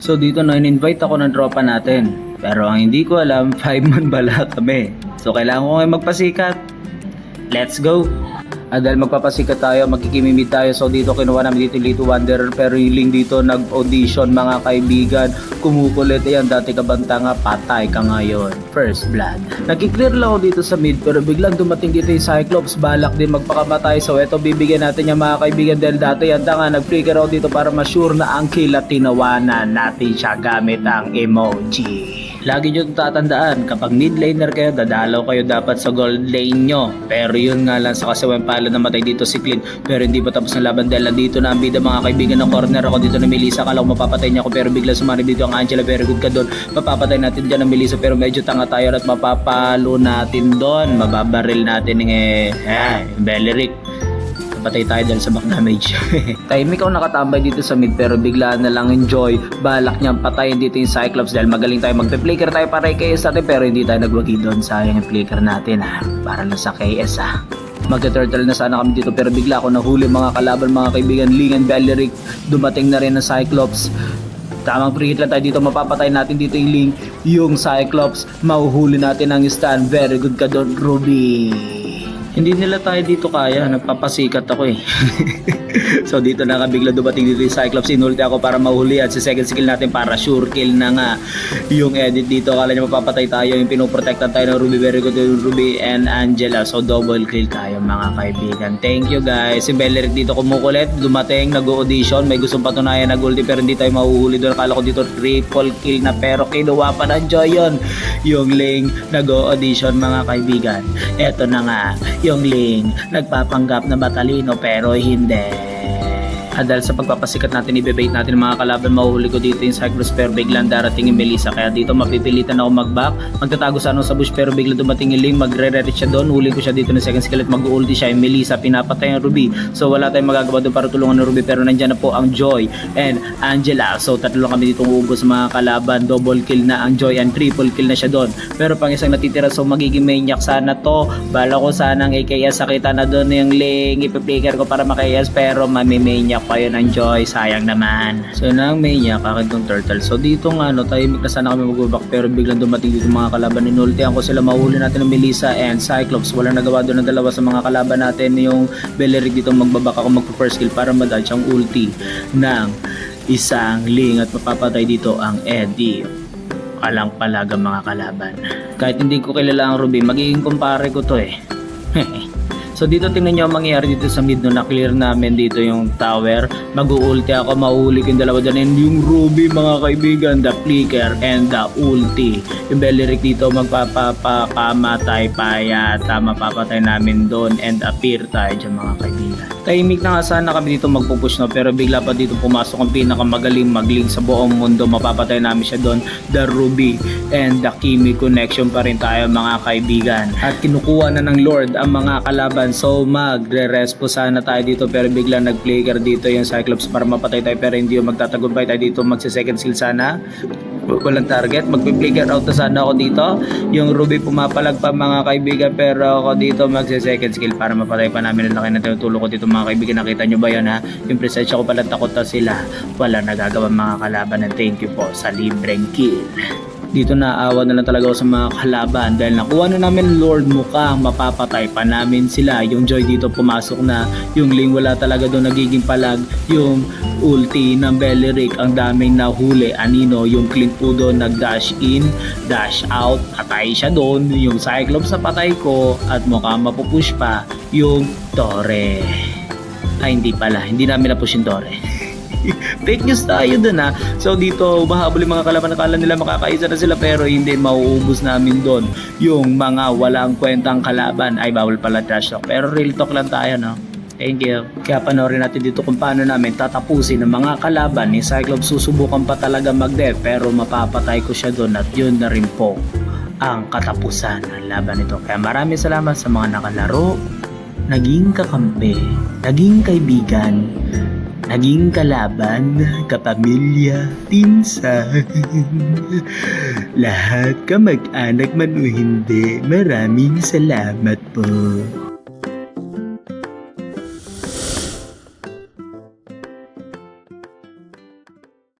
So dito na in-invite ako ng tropa natin. Pero ang hindi ko alam, 5-man bala kami. So kailangan ko ngayon magpasikat. Let's go! Dahil magpapasikat tayo, magkikimimit tayo. So dito kinuha namin dito Lito Wanderer. Pero yung link dito nag-audition mga kaibigan. Kumukulit. Ayan, dati ka banta nga, patay ka ngayon. First blood. Nagkiklear lang ako dito sa mid. Pero biglang dumating dito yung Cyclops. Balak din magpakamatay. So eto, bibigyan natin yung mga kaibigan. Dahil dati yan nga, nag-flicker ako dito para ma-sure na ang kill at tinawanan natin siya gamit ang emoji. Lagi nyo tatandaan, kapag mid laner kayo, dadalaw kayo dapat sa gold lane nyo. Pero yun nga lang, sa kasawan pala namatay dito si Clint. Pero hindi pa tapos ng laban dahil dito na ang bida mga kaibigan ng corner. Ako dito na Melissa, kala ko mapapatay niya ako pero bigla sumanib dito ang Angela. Very good ka doon. Mapapatay natin dyan ang Melissa pero medyo tanga tayo at mapapalo natin doon. Mababaril natin ng Beleric. Patay tayo dahil sa back damage. Tahimik ako nakatambay dito sa mid pero bigla na lang enjoy. Balak niyang patayin dito yung Cyclops dahil magaling tayo. Magpe-flicker tayo para kay KS natin pero hindi tayo nagwagi doon. Sayang yung flicker natin para lang sa KS Magte-turtle na sana kami dito pero bigla ako nahuli mga kalaban mga kaibigan. Ling and Beleric. Dumating na rin ang Cyclops. Tamang free hit lang tayo dito, mapapatay natin dito yung Ling, yung Cyclops, mahuhuli natin ang stun. Very good ka doon, Ruby. Hindi nila tayo dito kaya, nagpapasikat ako So dito na bigla dumating dito yung Cyclops, inulti ako para mahuli at sa second skill natin para sure kill na nga yung edit dito. Kala niya mapapatay tayo, yung pinoprotektan tayo ng Ruby. Very good yung Ruby and Angela. So double kill tayo mga kaibigan. Thank you guys. Si Beleric dito kumukulit, dumating, nag-audition, may gustong patunayan, nag-ulti pero hindi tayo mahuhuli doon. Kala ko dito triple kill na pero kinuha pa ng Joy yun. Yung Ling nag-audition mga kaibigan. Eto na nga, yung Ling nagpapanggap na matalino pero hindi. Dahil sa pagpapasikat natin, ibebait natin mga kalaban, mahuhuli ko dito yung Cyclops pero biglang darating yung Melissa. Kaya dito mapipilitan ako mag-back. Magtatago sa sa bush pero biglang dumating yung Ling, magre-reach siya doon. Huli ko siya dito ng second skill at mag-ulti siya. Yung Melissa, pinapatay ang Ruby. So wala tayong magagawa doon para tulungan ng Ruby pero nandyan na po ang Joy and Angela. So tatlo lang kami dito ubos mga kalaban. Double kill na ang Joy and triple kill na siya doon. Pero pang isang natitira, so magiging maniac sana to. Bala ko sanang AKS, sakita na doon yung Ling. Ipiplicker ko para makayas pero mamimaniac pa yun ang Joy, sayang naman. So nang maniac, akin tong turtle. So dito nga tahimik na sana kami mag-back pero biglang dumating dito mga kalaban. Inultihan ko sila, mahuli natin ng Melissa and Cyclops. Walang nagawa doon ng dalawa sa mga kalaban natin. Yung Beleric dito magbabak ako mag-first kill para madodge ang ulti ng isang Ling at mapapatay dito ang Eddie. Kalang palaga mga kalaban. Kahit hindi ko kilala ang Ruby, magiging kumpare ko to So dito tingnan nyo ang mangyayari dito sa mid, no, na-clear namin dito yung tower. Mag-ulti ako, mahuli ko yung dalawa dyan. And yung Ruby mga kaibigan, the flicker and the ulti. Yung Beleric dito magpapakamatay pa yata, mapapatay namin doon and appear tayo dyan mga kaibigan. Tahimik na nga sana kami dito magpupush, no, pero bigla pa dito pumasok ang pinakamagaling mag-link sa buong mundo. Mapapatay namin siya doon, the Ruby and the Kimi connection pa rin tayo mga kaibigan. At kinukuha na ng Lord ang mga kalaban. So magre-respo sana tayo dito pero biglang nag-flicker dito yung Cyclops para mapatay tayo pero hindi yung magtatagumpay tayo dito. Magse-second skill sana. Walang target. Magpi-flicker out na sana ako dito. Yung Ruby pumapalag pa mga kaibigan pero ako dito magse-second skill para mapatay pa namin ang laki na tinutulong ko dito mga kaibigan. Nakita nyo ba yun Yung presensya ko pala, takot na sila. Wala nagagawa mga kalaban and thank you po sa libreng kill. Dito naawa na lang talaga ako sa mga kalaban dahil nakuha na namin Lord, mukhang mapapatay pa namin sila. Yung Joy dito pumasok na, yung Ling wala talaga doon nagiging palag, yung ulti ng Beleric ang daming nahuli. Anino, yung Clint po doon nag-dash in, dash out, patay siya doon. Yung Cyclops na patay ko at mukhang mapupush pa yung Torre. Ay hindi pala, hindi namin napush yung Torre. Fake news tayo dun So dito mahabol yung mga kalaban, nakala nila makakaisa na sila pero hindi, mauubos namin dun yung mga walang kwentang kalaban. Ay bawal pala trash talk pero real talk lang tayo Thank you. Kaya panoorin natin dito kung paano namin tatapusin ng mga kalaban ni Cyclops. Susubukan pa talaga mag-death pero mapapatay ko siya dun at yun na rin po ang katapusan ng laban nito. Kaya maraming salamat sa mga nakalaro, naging kakampi, naging kaibigan, naging kalaban, kapamilya, pinsan. Lahat kamag-anak man o hindi, maraming salamat po.